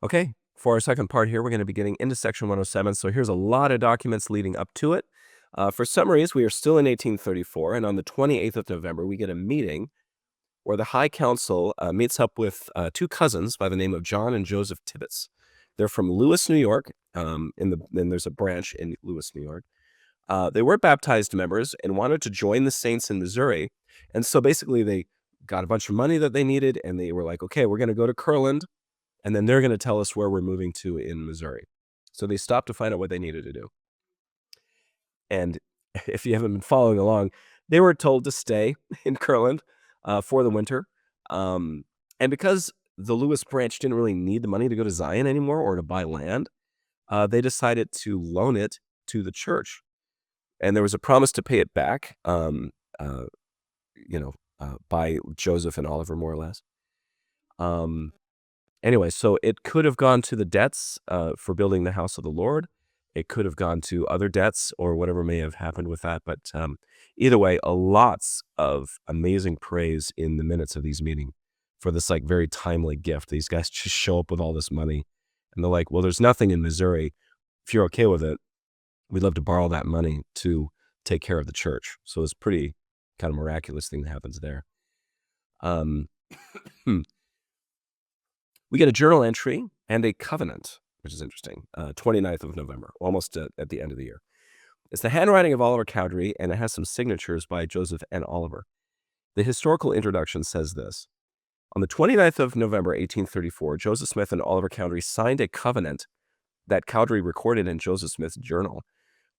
Okay, for our second part here, we're going to be getting into Section 107. So here's a lot of documents leading up to it. For summaries, we are still in 1834, and on the 28th of November, we get a meeting where the High Council meets up with two cousins by the name of John and Joseph Tibbets. They're from Lewis, New York, and there's a branch in Lewis, New York. They were baptized members and wanted to join the saints in Missouri. And so basically they got a bunch of money that they needed, and they were like, okay, we're going to go to Kirtland, and then they're going to tell us where we're moving to in Missouri. So they stopped to find out what they needed to do. And if you haven't been following along, they were told to stay in Kirtland for the winter. And because the Lewis branch didn't really need the money to go to Zion anymore or to buy land, they decided to loan it to the church. And there was a promise to pay it back, by Joseph and Oliver, more or less. Anyway, so it could have gone to the debts for building the house of the Lord. It could have gone to other debts or whatever may have happened with that. But either way, lots of amazing praise in the minutes of these meetings for this very timely gift. These guys just show up with all this money, and they're like, well, there's nothing in Missouri. If you're okay with it, we'd love to borrow that money to take care of the church. So it's pretty kind of miraculous thing that happens there. We get a journal entry and a covenant, which is interesting. 29th of November, almost at the end of the year. It's the handwriting of Oliver Cowdery, and it has some signatures by Joseph and Oliver. The historical introduction says this. On the 29th of November, 1834, Joseph Smith and Oliver Cowdery signed a covenant that Cowdery recorded in Joseph Smith's journal,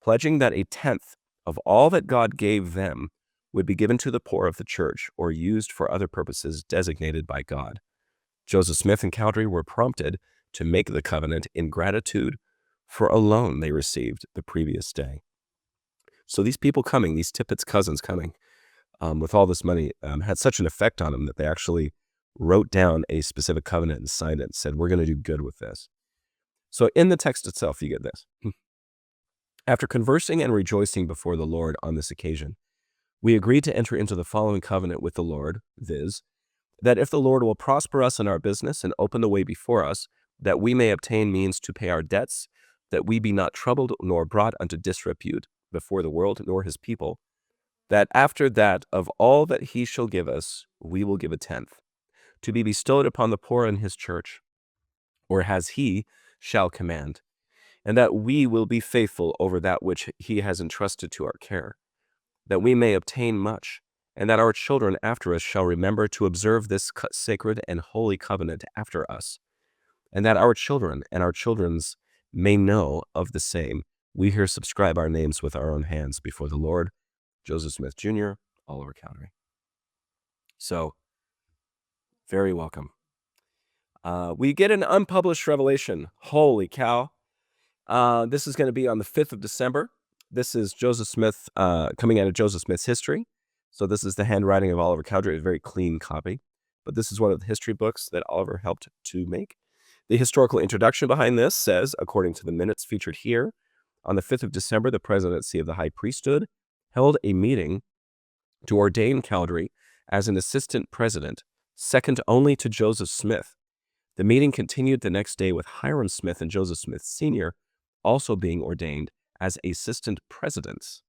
pledging that a tenth of all that God gave them would be given to the poor of the church or used for other purposes designated by God. Joseph Smith and Cowdery were prompted to make the covenant in gratitude for a loan they received the previous day. So these people coming, these Tippets cousins coming with all this money had such an effect on them that they actually wrote down a specific covenant and signed it and said, we're going to do good with this. So in the text itself, you get this. After conversing and rejoicing before the Lord on this occasion, we agreed to enter into the following covenant with the Lord, viz., that if the Lord will prosper us in our business and open the way before us, that we may obtain means to pay our debts, that we be not troubled nor brought unto disrepute before the world nor his people, that after that of all that he shall give us, we will give a tenth, to be bestowed upon the poor in his church, or as he shall command, and that we will be faithful over that which he has entrusted to our care, that we may obtain much, and that our children after us shall remember to observe this sacred and holy covenant after us, and that our children and our children's may know of the same. We here subscribe our names with our own hands before the Lord. Joseph Smith, Jr., Oliver Cowdery. So, very welcome. We get an unpublished revelation. Holy cow. This is going to be on the 5th of December. This is Joseph Smith, coming out of Joseph Smith's history. So this is the handwriting of Oliver Cowdery, a very clean copy. But this is one of the history books that Oliver helped to make. The historical introduction behind this says, according to the minutes featured here, on the 5th of December, the presidency of the High Priesthood held a meeting to ordain Cowdery as an assistant president, second only to Joseph Smith. The meeting continued the next day with Hiram Smith and Joseph Smith Sr. also being ordained as assistant presidents.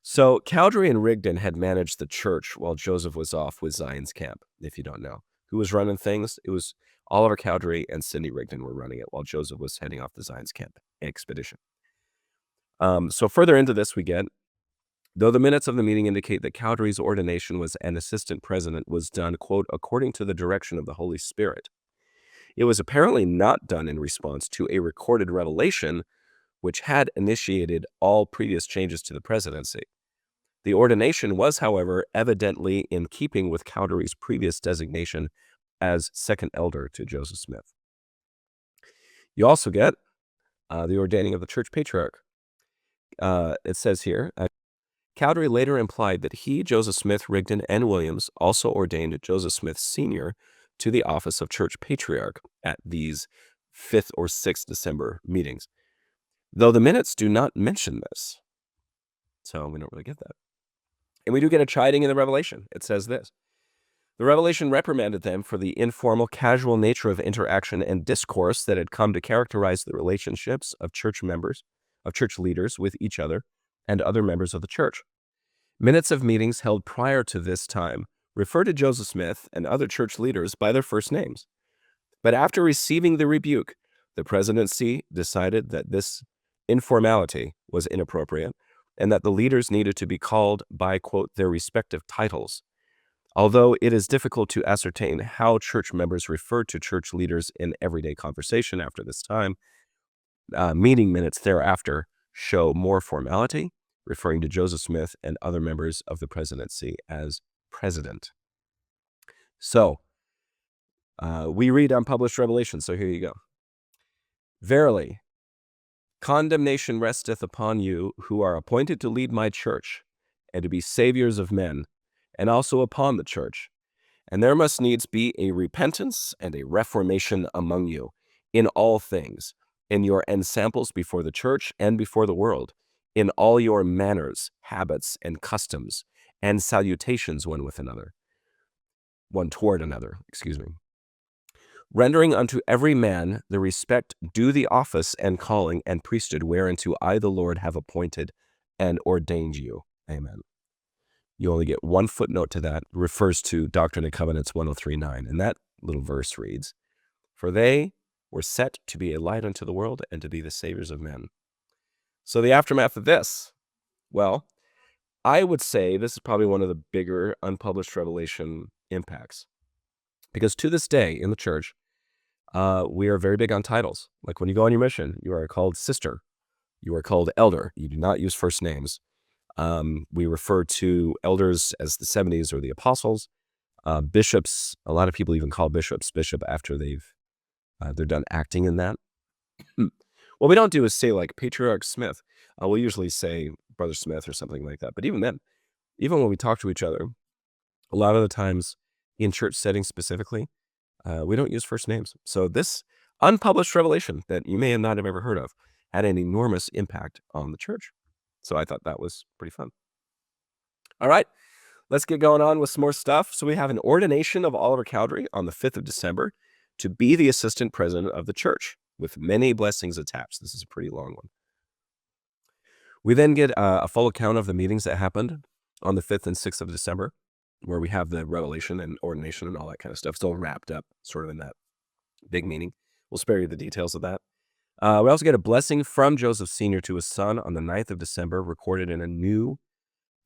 So Cowdery and Rigdon had managed the church while Joseph was off with Zion's camp, if you don't know. Who was running things? It was Oliver Cowdery and Cindy Rigdon were running it while Joseph was heading off the Zion's camp expedition. So further into this we get, though the minutes of the meeting indicate that Cowdery's ordination as an assistant president was done, quote, according to the direction of the Holy Spirit, it was apparently not done in response to a recorded revelation which had initiated all previous changes to the presidency. The ordination was, however, evidently in keeping with Cowdery's previous designation as second elder to Joseph Smith. You also get the ordaining of the church patriarch. It says here, Cowdery later implied that he, Joseph Smith, Rigdon, and Williams also ordained Joseph Smith Sr. to the office of church patriarch at these 5th or 6th December meetings, though the minutes do not mention this. So we don't really get that. And we do get a chiding in the Revelation. It says this. The revelation reprimanded them for the informal, casual nature of interaction and discourse that had come to characterize the relationships of church leaders with each other and other members of the church. Minutes of meetings held prior to this time refer to Joseph Smith and other church leaders by their first names. But after receiving the rebuke, the presidency decided that this informality was inappropriate and that the leaders needed to be called by, quote, their respective titles. Although it is difficult to ascertain how church members referred to church leaders in everyday conversation after this time, meeting minutes thereafter show more formality, referring to Joseph Smith and other members of the presidency as president. So, we read unpublished revelation, so here you go. Verily, condemnation resteth upon you who are appointed to lead my church and to be saviors of men, and also upon the church. And there must needs be a repentance and a reformation among you in all things, in your ensamples before the church and before the world, in all your manners, habits, and customs, and salutations one toward another, rendering unto every man the respect due the office and calling and priesthood whereunto I the Lord have appointed and ordained you. Amen. You only get one footnote to that, refers to Doctrine and Covenants 103:9, and that little verse reads, "For they were set to be a light unto the world and to be the saviors of men." So the aftermath of this, well, I would say this is probably one of the bigger unpublished revelation impacts. Because to this day in the church, we are very big on titles. Like when you go on your mission, you are called sister. You are called elder. You do not use first names. We refer to elders as the 70s or the apostles. Bishops, a lot of people even call bishops bishop after they're done acting in that. What we don't do is say like Patriarch Smith. We'll usually say Brother Smith or something like that. But even then, even when we talk to each other, a lot of the times in church settings specifically, we don't use first names. So this unpublished revelation that you may not have ever heard of had an enormous impact on the church. So I thought that was pretty fun. All right, let's get going on with some more stuff. So we have an ordination of Oliver Cowdery on the 5th of December to be the assistant president of the church with many blessings attached. This is a pretty long one. We then get a full account of the meetings that happened on the 5th and 6th of December, where we have the revelation and ordination and all that kind of stuff. It's all wrapped up sort of in that big meeting. We'll spare you the details of that. We also get a blessing from Joseph Sr. to his son on the 9th of December, recorded in a new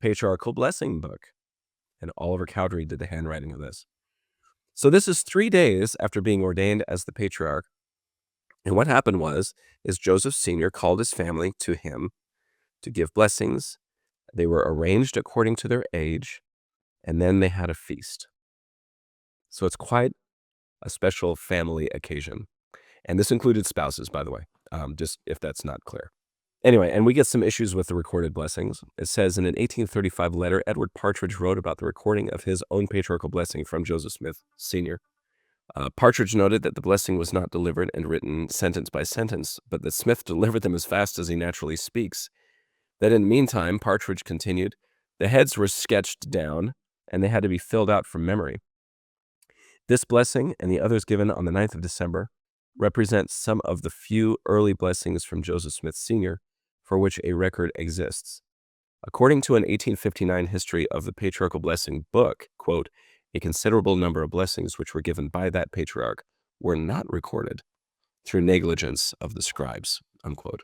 patriarchal blessing book. And Oliver Cowdery did the handwriting of this. So this is 3 days after being ordained as the patriarch. And what happened is Joseph Sr. called his family to him to give blessings. They were arranged according to their age, and then they had a feast. So it's quite a special family occasion. And this included spouses, by the way, just if that's not clear. Anyway, and we get some issues with the recorded blessings. It says in an 1835 letter, Edward Partridge wrote about the recording of his own patriarchal blessing from Joseph Smith Sr. Partridge noted that the blessing was not delivered and written sentence by sentence, but that Smith delivered them as fast as he naturally speaks. That in the meantime, Partridge continued, the heads were sketched down, and they had to be filled out from memory. This blessing and the others given on the 9th of December represent some of the few early blessings from Joseph Smith Sr. for which a record exists. According to an 1859 history of the patriarchal blessing book, quote, a considerable number of blessings which were given by that patriarch were not recorded through negligence of the scribes, unquote.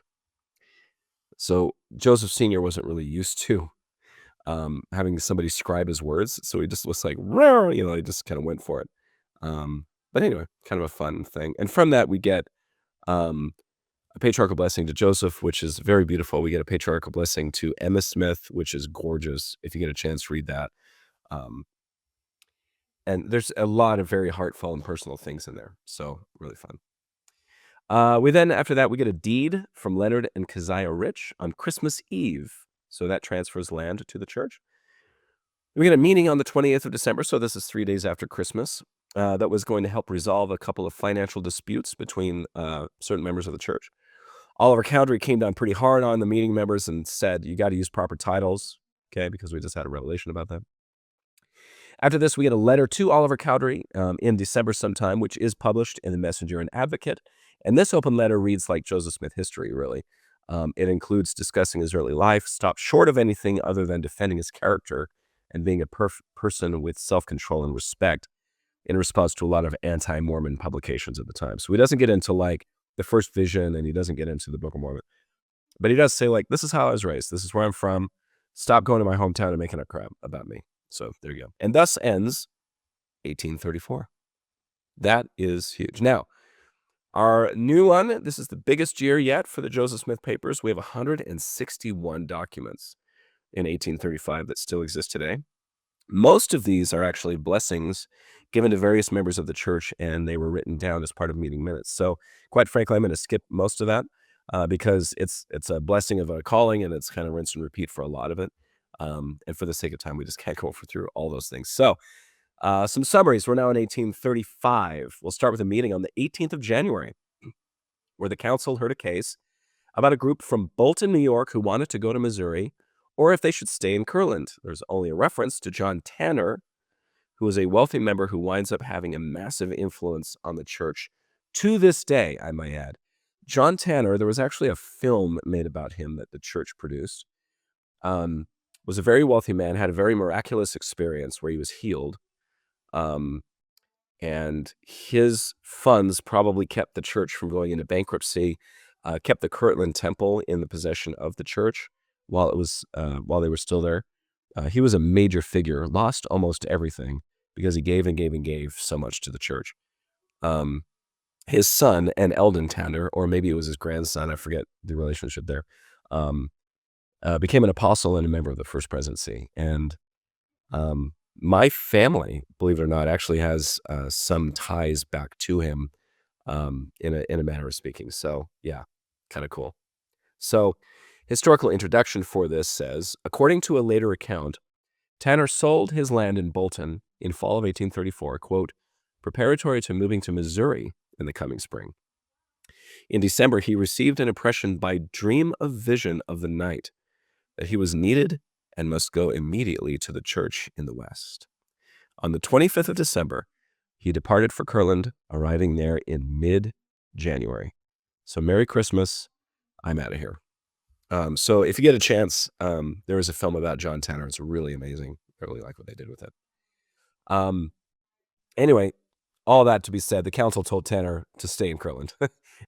So Joseph Sr. wasn't really used to having somebody scribe his words, so he just was like, he just kind of went for it. But anyway, kind of a fun thing. And from that, we get a patriarchal blessing to Joseph, which is very beautiful. We get a patriarchal blessing to Emma Smith, which is gorgeous. If you get a chance, read that. And there's a lot of very heartfelt and personal things in there. So really fun. We then, after that, we get a deed from Leonard and Keziah Rich on Christmas Eve. So that transfers land to the church. We get a meeting on the 28th of December. So this is 3 days after Christmas. That was going to help resolve a couple of financial disputes between certain members of the church. Oliver Cowdery came down pretty hard on the meeting members and said, you got to use proper titles, okay, because we just had a revelation about that. After this, we get a letter to Oliver Cowdery in December sometime, which is published in the Messenger and Advocate. And this open letter reads like Joseph Smith history, really. It includes discussing his early life, stopped short of anything other than defending his character and being a person with self-control and respect in response to a lot of anti-Mormon publications at the time. So he doesn't get into like the first vision, and he doesn't get into the Book of Mormon. But he does say, like, this is how I was raised. This is where I'm from. Stop going to my hometown and making a crap about me. So there you go. And thus ends 1834. That is huge. Now, our new one, this is the biggest year yet for the Joseph Smith papers. We have 161 documents in 1835 that still exist today. Most of these are actually blessings given to various members of the church, and they were written down as part of meeting minutes. So quite frankly, I'm going to skip most of that because it's a blessing of a calling, and it's kind of rinse and repeat for a lot of it. And for the sake of time, we just can't go through all those things. So some summaries. We're now in 1835. We'll start with a meeting on the 18th of January where the council heard a case about a group from Bolton, New York, who wanted to go to Missouri, or if they should stay in Kirtland. There's only a reference to John Tanner, who is a wealthy member who winds up having a massive influence on the church to this day, I might add. John Tanner, there was actually a film made about him that the church produced, was a very wealthy man, had a very miraculous experience where he was healed. And his funds probably kept the church from going into bankruptcy, kept the Kirtland Temple in the possession of the church while they were still there. He was a major figure, lost almost everything because he gave and gave and gave so much to the church. His son, and Eldon Tanner, or maybe it was his grandson, I forget the relationship there, became an apostle and a member of the First Presidency. And my family, believe it or not, actually has some ties back to him in a manner of speaking. So yeah, kind of cool. So historical introduction for this says, according to a later account, Tanner sold his land in Bolton in fall of 1834, quote, preparatory to moving to Missouri in the coming spring. In December, he received an impression by dream of vision of the night that he was needed and must go immediately to the church in the West. On the 25th of December, he departed for Kirtland, arriving there in mid-January. So Merry Christmas. I'm out of here. So if you get a chance, there is a film about John Tanner. It's really amazing. I really like what they did with it. Anyway, all that to be said, the council told Tanner to stay in Kirtland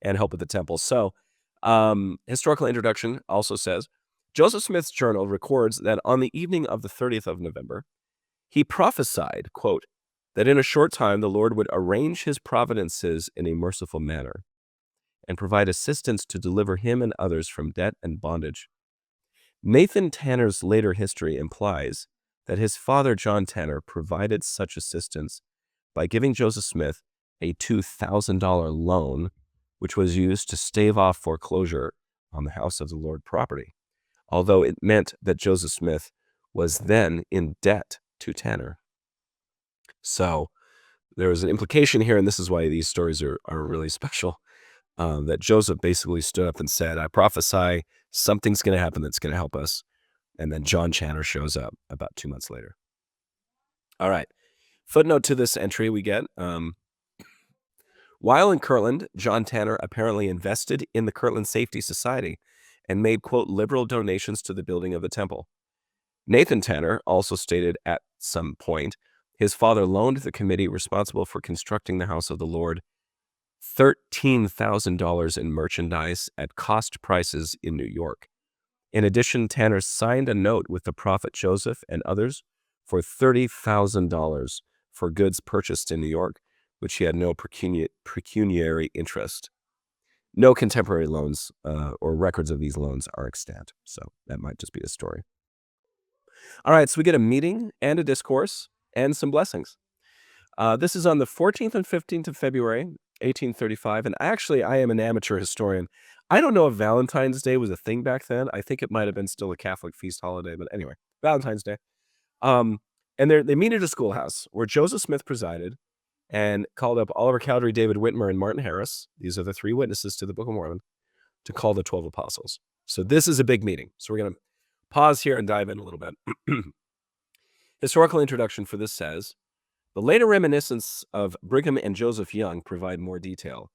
and help at the temple. So historical introduction also says, Joseph Smith's journal records that on the evening of the 30th of November, he prophesied, quote, that in a short time the Lord would arrange his providences in a merciful manner and provide assistance to deliver him and others from debt and bondage. Nathan Tanner's later history implies that his father, John Tanner, provided such assistance by giving Joseph Smith a $2,000 loan, which was used to stave off foreclosure on the house of the Lord property, although it meant that Joseph Smith was then in debt to Tanner. So there was an implication here, and this is why these stories are really special, that Joseph basically stood up and said, I prophesy something's going to happen that's going to help us. And then John Tanner shows up about 2 months later. All right. Footnote to this entry we get, while in Kirtland, John Tanner apparently invested in the Kirtland Safety Society and made, quote, liberal donations to the building of the temple. Nathan Tanner also stated at some point his father loaned the committee responsible for constructing the house of the Lord $13,000 in merchandise at cost prices in New York. In addition, Tanner signed a note with the prophet Joseph and others for $30,000 for goods purchased in New York, which he had no pecuniary interest. No contemporary loans or records of these loans are extant, so that might just be a story. All right, so we get a meeting and a discourse and some blessings. This is on the 14th and 15th of February, 1835, and actually I am an amateur historian. I don't know if Valentine's Day was a thing back then. I think it might have been still a Catholic feast holiday, but anyway, Valentine's Day. And they meet at a schoolhouse where Joseph Smith presided and called up Oliver Cowdery, David Whitmer, and Martin Harris. These are the three witnesses to the Book of Mormon to call the 12 apostles. So this is a big meeting. So we're going to pause here and dive in a little bit. Historical introduction for this says, the later reminiscence of Brigham and Joseph Young provide more detail.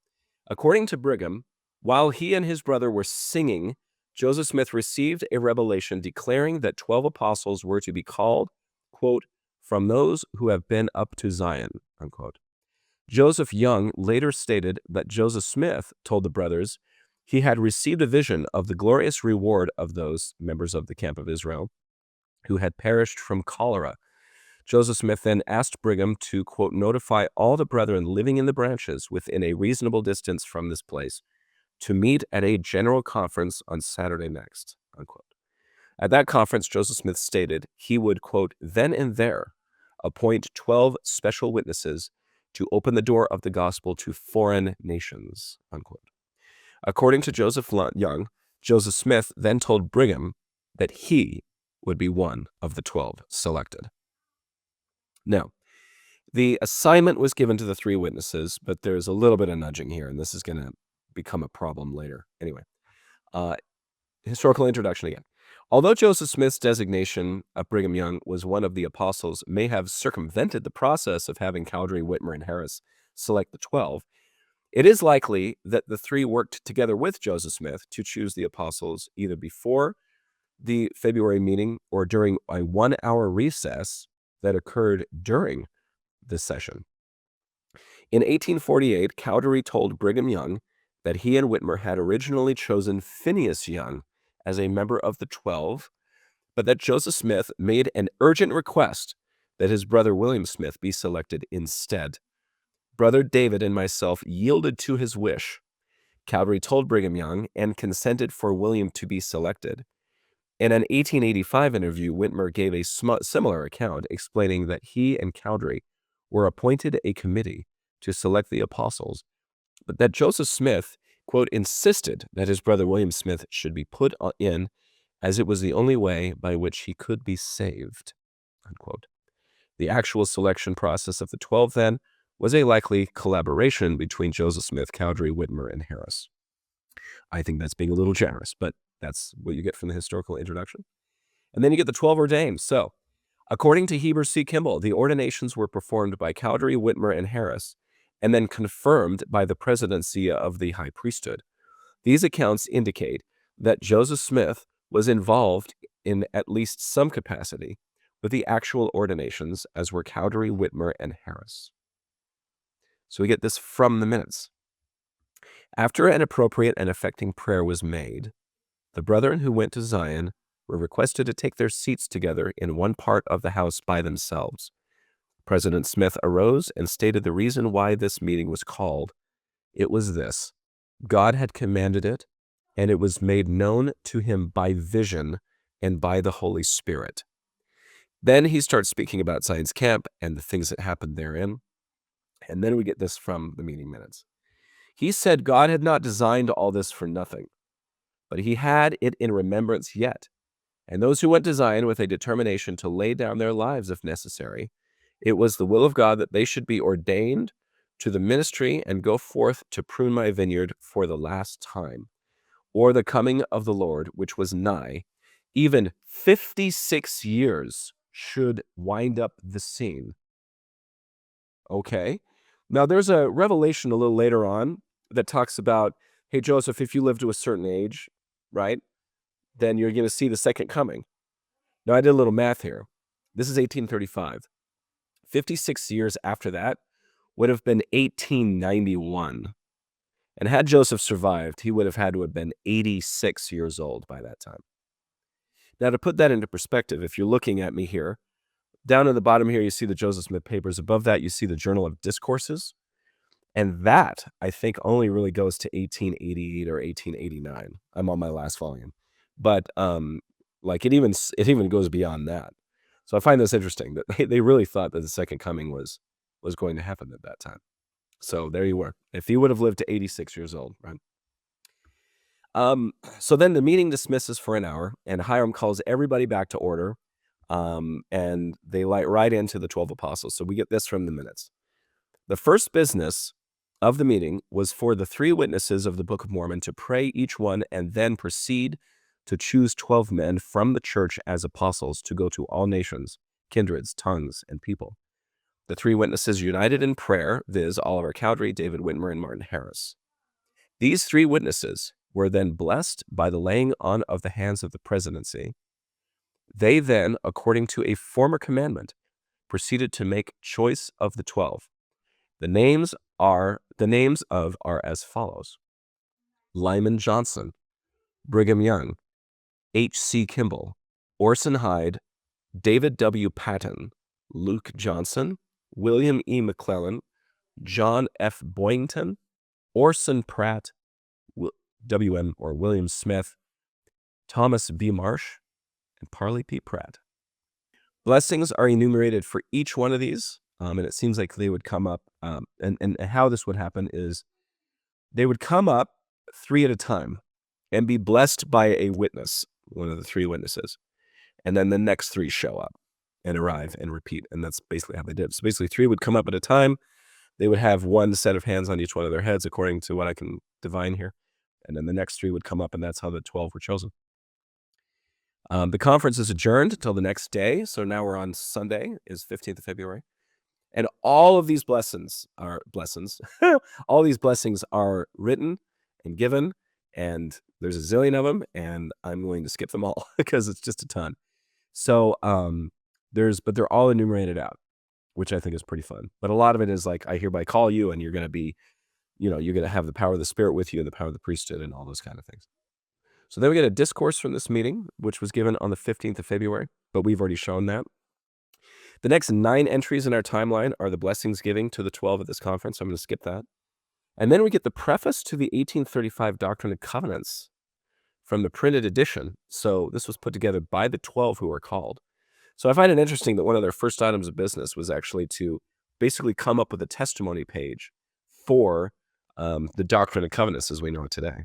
According to Brigham, while he and his brother were singing, Joseph Smith received a revelation declaring that 12 apostles were to be called, quote, from those who have been up to Zion, unquote. Joseph Young later stated that Joseph Smith told the brothers he had received a vision of the glorious reward of those members of the camp of Israel who had perished from cholera. Joseph Smith then asked Brigham to, quote, notify all the brethren living in the branches within a reasonable distance from this place to meet at a general conference on Saturday next, unquote. At that conference, Joseph Smith stated he would, quote, then and there appoint 12 special witnesses to open the door of the gospel to foreign nations, unquote. According to Joseph Young, Joseph Smith then told Brigham that he would be one of the 12 selected. Now, the assignment was given to the 3 witnesses, but there's a little bit of nudging here, and this is going to become a problem later. Anyway, historical introduction again. Although Joseph Smith's designation of Brigham Young was one of the apostles may have circumvented the process of having Cowdery, Whitmer, and Harris select the 12, it is likely that the 3 worked together with Joseph Smith to choose the apostles either before the February meeting or during a 1-hour recess that occurred during this session. In 1848, Cowdery told Brigham Young that he and Whitmer had originally chosen Phineas Young as a member of the 12, but that Joseph Smith made an urgent request that his brother William Smith be selected instead. Brother David and myself yielded to his wish. Cowdery told Brigham Young and consented for William to be selected. In an 1885 interview, Whitmer gave a similar account, explaining that he and Cowdery were appointed a committee to select the apostles, but that Joseph Smith, quote, insisted that his brother William Smith should be put in as it was the only way by which he could be saved, unquote. The actual selection process of the 12, then, was a likely collaboration between Joseph Smith, Cowdery, Whitmer, and Harris. I think that's being a little generous, but that's what you get from the historical introduction. And then you get the 12 ordained. So, according to Heber C. Kimball, the ordinations were performed by Cowdery, Whitmer, and Harris, and then confirmed by the presidency of the high priesthood. These accounts indicate that Joseph Smith was involved in at least some capacity with the actual ordinations, as were Cowdery, Whitmer, and Harris. So we get this from the minutes. After an appropriate and affecting prayer was made, the brethren who went to Zion were requested to take their seats together in one part of the house by themselves. President Smith arose and stated the reason why this meeting was called. It was this: God had commanded it, and it was made known to him by vision and by the Holy Spirit. Then he starts speaking about Zion's camp and the things that happened therein. And then we get this from the meeting minutes. He said God had not designed all this for nothing, but he had it in remembrance yet. And those who went to Zion with a determination to lay down their lives if necessary, it was the will of God that they should be ordained to the ministry and go forth to prune my vineyard for the last time, or the coming of the Lord, which was nigh, even 56 years should wind up the scene. Okay. Now, there's a revelation a little later on that talks about, hey, Joseph, if you live to a certain age, right, then you're going to see the second coming. Now, I did a little math here. This is 1835. 56 years after that would have been 1891. And had Joseph survived, he would have had to have been 86 years old by that time. Now, to put that into perspective, if you're looking at me here, down at the bottom here, you see the Joseph Smith papers. Above that, you see the Journal of Discourses. And that, I think, only really goes to 1888 or 1889. I'm on my last volume. But like it even goes beyond that. So I find this interesting that they really thought that the second coming was going to happen at that time. So there you were. If he would have lived to 86 years old, right? So then the meeting dismisses for an hour, and Hiram calls everybody back to order. And they light right into the 12 apostles. So we get this from the minutes. The first business of the meeting was for the 3 witnesses of the Book of Mormon to pray each one and then proceed to choose 12 men from the church as apostles to go to all nations kindreds, tongues, and people. The three witnesses united in prayer, viz., Oliver Cowdery, David Whitmer, and Martin Harris. These three witnesses were then blessed by the laying on of the hands of the presidency. They then, according to a former commandment, proceeded to make choice of the 12. The names are as follows: Lyman Johnson, Brigham Young, H.C. Kimball, Orson Hyde, David W. Patton, Luke Johnson, William E. McClellan, John F. Boynton, Orson Pratt, W.M. or William Smith, Thomas B. Marsh, and Parley P. Pratt. Blessings are enumerated for each one of these, and it seems like they would come up, and how this would happen is they would come up three at a time and be blessed by a witness, one of the three witnesses, and then the next three show up and arrive and repeat, and that's basically how they did. So basically three would come up at a time. They would have one set of hands on each one of their heads, according to what I can divine here, and then the next three would come up, and that's how the 12 were chosen. The conference is adjourned until the next day, so now we're on Sunday, is 15th of February, and all of these blessings are all these blessings are written and given, and there's a zillion of them, and I'm willing to skip them all because it's just a ton. So but they're all enumerated out, which I think is pretty fun. But a lot of it is like, I hereby call you, and you're going to be, you're going to have the power of the Spirit with you and the power of the priesthood and all those kind of things. So then we get a discourse from this meeting, which was given on the 15th of February, but we've already shown that. The next 9 entries in our timeline are the blessings giving to the 12 at this conference. So I'm going to skip that. And then we get the preface to the 1835 Doctrine and Covenants from the printed edition. So this was put together by the 12 who were called. So I find it interesting that one of their first items of business was actually to basically come up with a testimony page for the Doctrine and Covenants as we know it today.